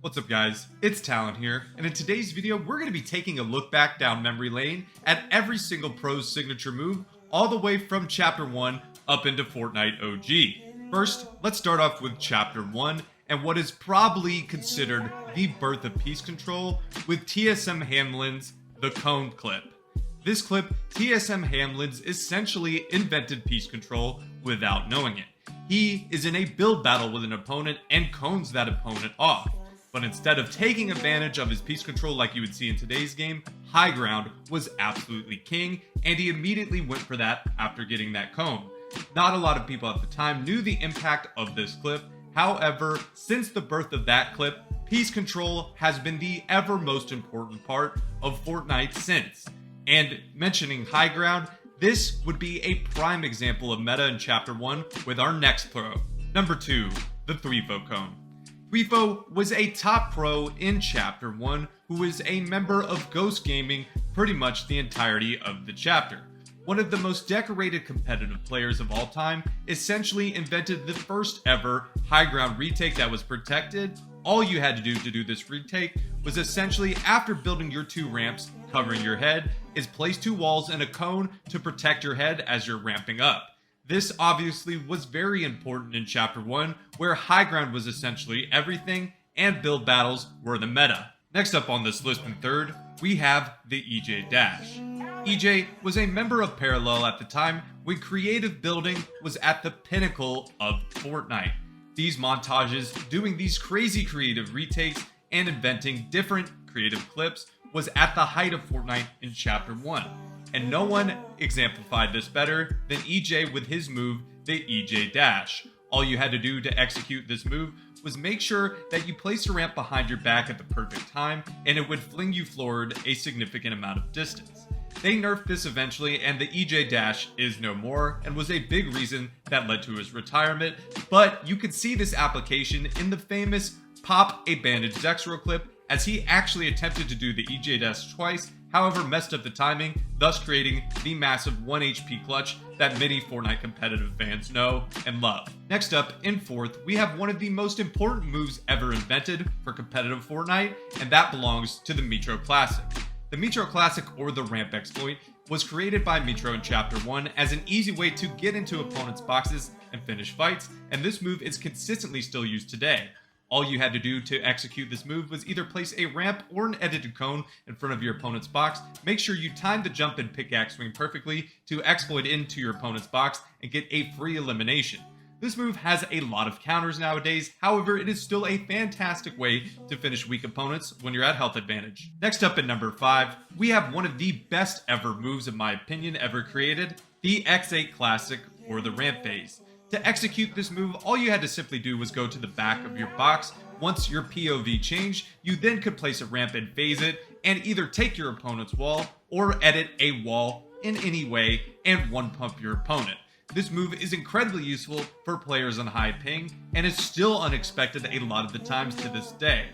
What's up guys, it's Talon here, and in today's video we're going to be taking a look back down memory lane at every single pro's signature move, all the way from Chapter 1 up into Fortnite OG. First, let's start off with Chapter 1, and what is probably considered the birth of piece control with TSM Hamlins, the Cone clip. This clip, TSM Hamlins essentially invented piece control without knowing it. He is in a build battle with an opponent and cones that opponent off. But instead of taking advantage of his piece control like you would see in today's game, high ground was absolutely king, and he immediately went for that after getting that cone. Not a lot of people at the time knew the impact of this clip. However, since the birth of that clip, piece control has been the ever most important part of Fortnite since. And mentioning high ground, this would be a prime example of meta in Chapter 1 with our next pro. Number 2, the TFUE Cone. TFUE was a top pro in Chapter 1 who was a member of Ghost Gaming pretty much the entirety of the chapter. One of the most decorated competitive players of all time, essentially invented the first ever high ground retake that was protected. All you had to do this retake was essentially, after building your 2 ramps covering your head, is place 2 walls and a cone to protect your head as you're ramping up. This obviously was very important in Chapter 1, where high ground was essentially everything and build battles were the meta. Next up on this list in third, we have the EJ Dash. EJ was a member of Parallel at the time when creative building was at the pinnacle of Fortnite. These montages, doing these crazy creative retakes and inventing different creative clips was at the height of Fortnite in Chapter 1. And no one exemplified this better than EJ with his move, the EJ Dash. All you had to do to execute this move was make sure that you placed a ramp behind your back at the perfect time, and it would fling you forward a significant amount of distance. They nerfed this eventually, and the EJ Dash is no more, and was a big reason that led to his retirement, but you could see this application in the famous Pop a Bandage Zexro clip, as he actually attempted to do the EJ Dash twice, however messed up the timing, thus creating the massive 1 HP clutch that many Fortnite competitive fans know and love. Next up, in fourth, we have one of the most important moves ever invented for competitive Fortnite, and that belongs to the Metro Classic. The Metro Classic, or the ramp exploit, was created by Metro in Chapter 1 as an easy way to get into opponents' boxes and finish fights, and this move is consistently still used today. All you had to do to execute this move was either place a ramp or an edited cone in front of your opponent's box. Make sure you time the jump and pickaxe swing perfectly to exploit into your opponent's box and get a free elimination. This move has a lot of counters nowadays, however it is still a fantastic way to finish weak opponents when you're at health advantage. Next up at number 5, we have one of the best ever moves in my opinion ever created, the X8 Classic, or the ramp phase. To execute this move, all you had to simply do was go to the back of your box. Once your POV changed, you then could place a ramp and phase it, and either take your opponent's wall or edit a wall in any way and one pump your opponent. This move is incredibly useful for players on high ping, and is still unexpected a lot of the times to this day.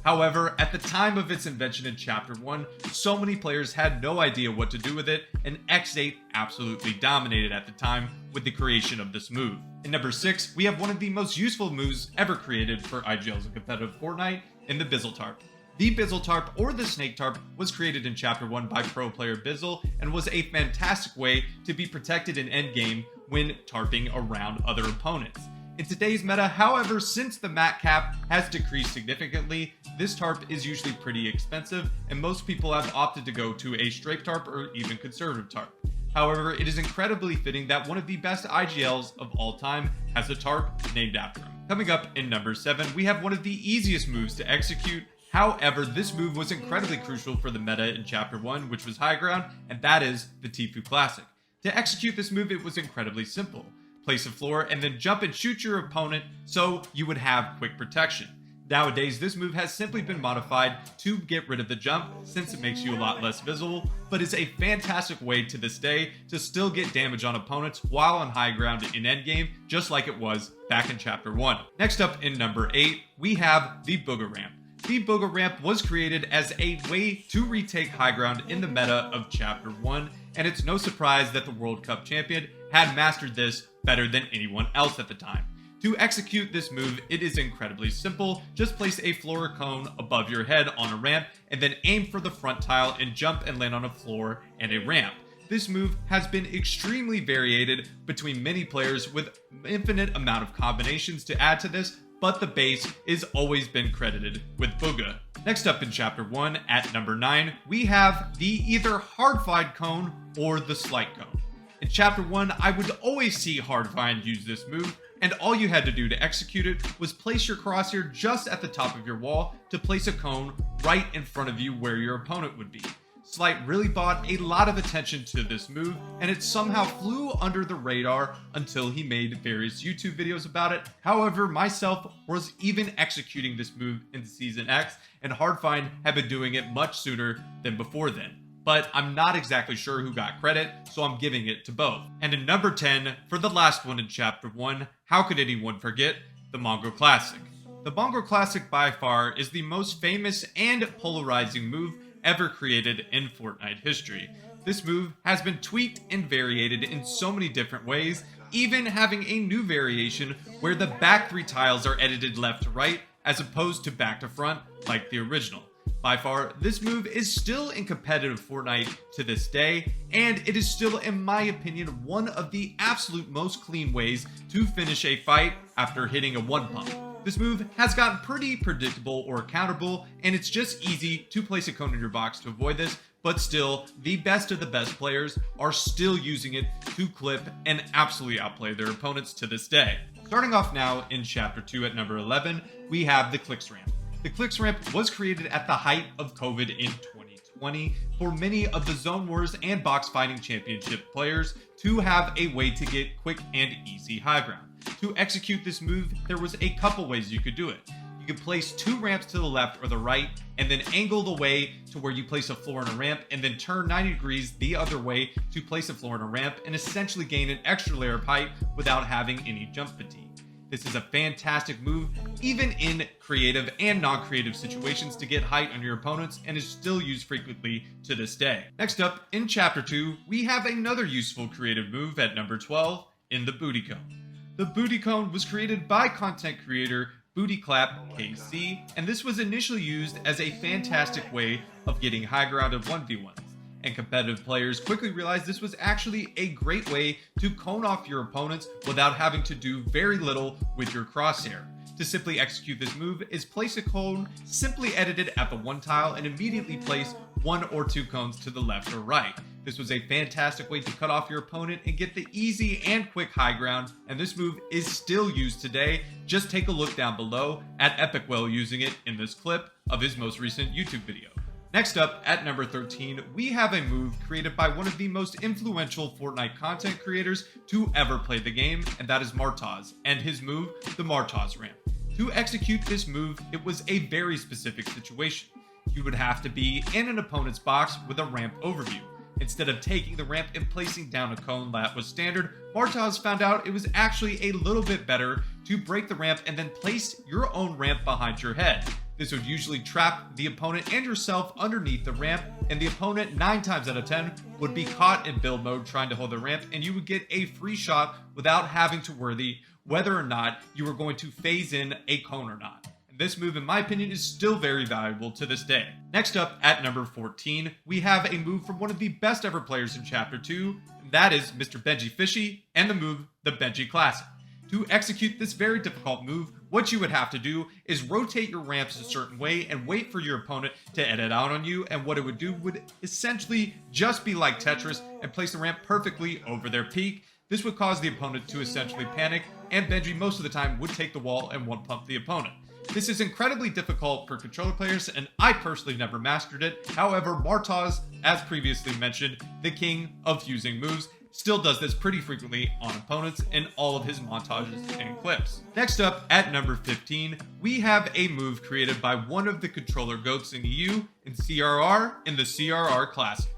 However, at the time of its invention in Chapter 1, so many players had no idea what to do with it, and X8 absolutely dominated at the time with the creation of this move. In number 6, we have one of the most useful moves ever created for IGLs in competitive Fortnite in the Bizzle Tarp. The Bizzle Tarp, or the Snake Tarp, was created in Chapter 1 by pro player Bizzle and was a fantastic way to be protected in endgame when tarping around other opponents. In today's meta, however, since the mat cap has decreased significantly, this tarp is usually pretty expensive, and most people have opted to go to a straight tarp or even conservative tarp. However, it is incredibly fitting that one of the best IGLs of all time has a tarp named after him. Coming up in number 7, we have one of the easiest moves to execute. However, this move was incredibly crucial for the meta in Chapter 1, which was high ground, and that is the TFUE Classic. To execute this move, it was incredibly simple. Place a floor and then jump and shoot your opponent so you would have quick protection. Nowadays, this move has simply been modified to get rid of the jump since it makes you a lot less visible, but is a fantastic way to this day to still get damage on opponents while on high ground in endgame, just like it was back in Chapter 1. Next up in number 8, we have the Booger Ramp. The Booger Ramp was created as a way to retake high ground in the meta of Chapter 1, and it's no surprise that the World Cup champion had mastered this better than anyone else at the time. To execute this move, it is incredibly simple. Just place a floor cone above your head on a ramp and then aim for the front tile and jump and land on a floor and a ramp. This move has been extremely variated between many players with infinite amount of combinations to add to this, but the base is always been credited with Booga. Next up in Chapter 1 at number 9, we have the either HardFi Cone or the Slight Cone. In Chapter 1, I would always see HardFi use this move, and all you had to do to execute it was place your crosshair just at the top of your wall to place a cone right in front of you where your opponent would be. Slight really brought a lot of attention to this move, and it somehow flew under the radar until he made various YouTube videos about it. However, myself was even executing this move in Season X, and HardFi had been doing it much sooner than before then. But I'm not exactly sure who got credit, so I'm giving it to both. And in number 10, for the last one in Chapter 1, how could anyone forget the Mongo Classic? The Mongo Classic by far is the most famous and polarizing move ever created in Fortnite history. This move has been tweaked and variated in so many different ways, even having a new variation where the back 3 tiles are edited left to right as opposed to back to front like the original. By far, this move is still in competitive Fortnite to this day, and it is still, in my opinion, one of the absolute most clean ways to finish a fight after hitting a 1 pump. This move has gotten pretty predictable or countable, and it's just easy to place a cone in your box to avoid this, but still, the best of the best players are still using it to clip and absolutely outplay their opponents to this day. Starting off now in Chapter 2 at number 11, we have the Clicks Ramp. The Clicks Ramp was created at the height of COVID in 2020 for many of the Zone Wars and Box Fighting Championship players to have a way to get quick and easy high ground. To execute this move, there was a couple ways you could do it. You could place 2 ramps to the left or the right, and then angle the way to where you place a floor and a ramp, and then turn 90 degrees the other way to place a floor and a ramp, and essentially gain an extra layer of height without having any jump fatigue. This is a fantastic move, even in creative and non-creative situations to get height on your opponents, and is still used frequently to this day. Next up, in Chapter 2, we have another useful creative move at number 12 in the Booty Cone. The Booty Cone was created by content creator Booty Clap KC, and this was initially used as a fantastic way of getting high ground of 1v1s. And competitive players quickly realized this was actually a great way to cone off your opponents without having to do very little with your crosshair. To simply execute this move is place a cone simply edited at the 1 tile and immediately place 1 or 2 cones to the left or right. This was a fantastic way to cut off your opponent and get the easy and quick high ground, and this move is still used today. Just take a look down below at EpicWell using it in this clip of his most recent YouTube video. Next up, at number 13, we have a move created by one of the most influential Fortnite content creators to ever play the game, and that is Martaz, and his move, the Martaz Ramp. To execute this move, it was a very specific situation. You would have to be in an opponent's box with a ramp overview. Instead of taking the ramp and placing down a cone that was standard, Martaz found out it was actually a little bit better to break the ramp and then place your own ramp behind your head. This would usually trap the opponent and yourself underneath the ramp, and the opponent 9 times out of 10 would be caught in build mode trying to hold the ramp, and you would get a free shot without having to worry whether or not you were going to phase in a cone or not. And this move, in my opinion, is still very valuable to this day. Next up, at number 14, we have a move from one of the best ever players in Chapter 2, and that is Mr. Benji Fishy, and the move, the Benji Classic. To execute this very difficult move, what you would have to do is rotate your ramps a certain way and wait for your opponent to edit out on you, and what it would do would essentially just be like Tetris and place the ramp perfectly over their peak. This would cause the opponent to essentially panic, and Benji most of the time would take the wall and 1-pump the opponent. This is incredibly difficult for controller players, and I personally never mastered it. However, Martaz, as previously mentioned, the king of fusing moves, still does this pretty frequently on opponents in all of his montages and clips. Next up, at number 15, we have a move created by one of the controller goats in EU and CRR in the CRR Classic.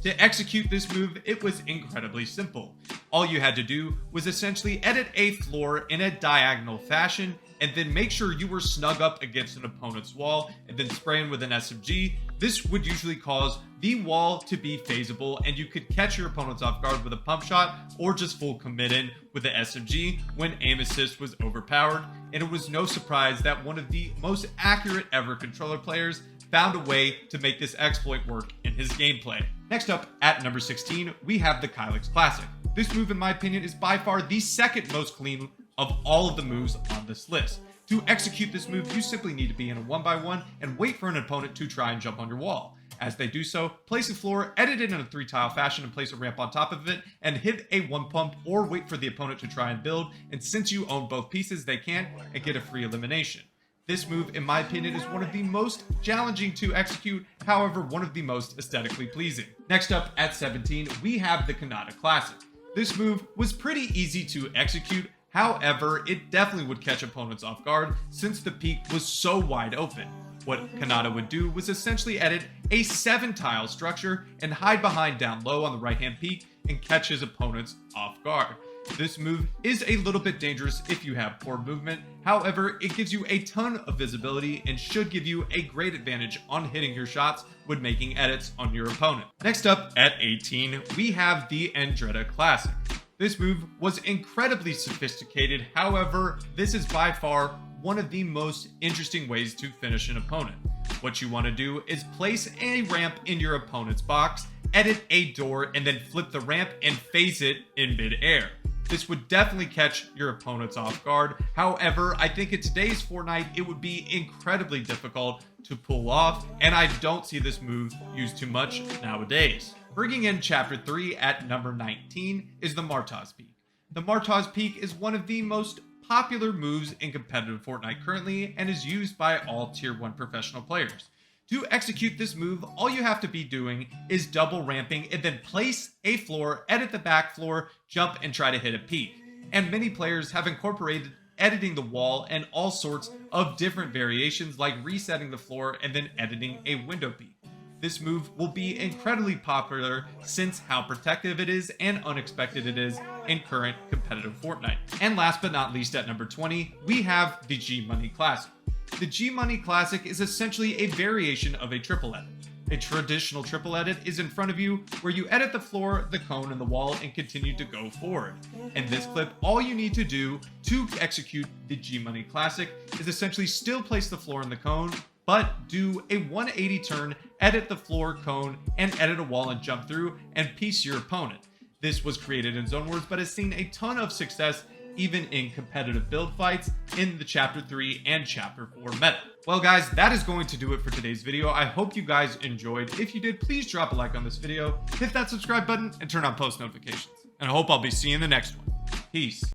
To execute this move, it was incredibly simple. all you had to do was essentially edit a floor in a diagonal fashion, and then make sure you were snug up against an opponent's wall, and then spray in with an SMG. This would usually cause the wall to be phaseable, and you could catch your opponents off guard with a pump shot, or just full commit in with the SMG when aim assist was overpowered. And it was no surprise that one of the most accurate ever controller players found a way to make this exploit work in his gameplay. Next up, at number 16, we have the Kylix Classic. This move, in my opinion, is by far the second most clean of all of the moves on this list. To execute this move, you simply need to be in a 1x1 and wait for an opponent to try and jump on your wall. As they do so, place a floor, edit it in a 3-tile fashion, and place a ramp on top of it, and hit a 1 pump or wait for the opponent to try and build, and since you own both pieces, they can't, and get a free elimination. This move, in my opinion, is one of the most challenging to execute, however, one of the most aesthetically pleasing. Next up, at 17, we have the Kanata Classic. This move was pretty easy to execute, however, it definitely would catch opponents off guard since the peak was so wide open. What Kanata would do was essentially edit a 7-tile structure and hide behind down low on the right hand peak and catch his opponents off guard. This move is a little bit dangerous if you have poor movement, however, it gives you a ton of visibility and should give you a great advantage on hitting your shots when making edits on your opponent. Next up, at 18, we have the Andrea Classic. This move was incredibly sophisticated, however, this is by far one of the most interesting ways to finish an opponent. What you want to do is place a ramp in your opponent's box, edit a door, and then flip the ramp and phase it in mid-air. This would definitely catch your opponents off guard. However, I think in today's Fortnite, it would be incredibly difficult to pull off, and I don't see this move used too much nowadays. Bringing in Chapter 3 at number 19 is the Martaz Peak. The Martaz Peak is one of the most popular moves in competitive Fortnite currently and is used by all Tier 1 professional players. To execute this move, all you have to be doing is double ramping and then place a floor, edit the back floor, jump, and try to hit a peak. And many players have incorporated editing the wall and all sorts of different variations like resetting the floor and then editing a window peak. This move will be incredibly popular since how protective it is and unexpected it is in current competitive Fortnite. And last but not least, at number 20, we have the G-Money Classic. The G-Money Classic is essentially a variation of a triple edit. A traditional triple edit is in front of you where you edit the floor, the cone, and the wall and continue to go forward. In this clip, all you need to do to execute the G-Money Classic is essentially still place the floor and the cone, but do a 180 turn, edit the floor, cone, and edit a wall and jump through and piece your opponent. This was created in Zone Wars, but has seen a ton of success even in competitive build fights in the Chapter 3 and Chapter 4 meta. Well guys, that is going to do it for today's video. I hope you guys enjoyed. If you did, please drop a like on this video, hit that subscribe button, and turn on post notifications. And I hope I'll be seeing you in the next one. Peace.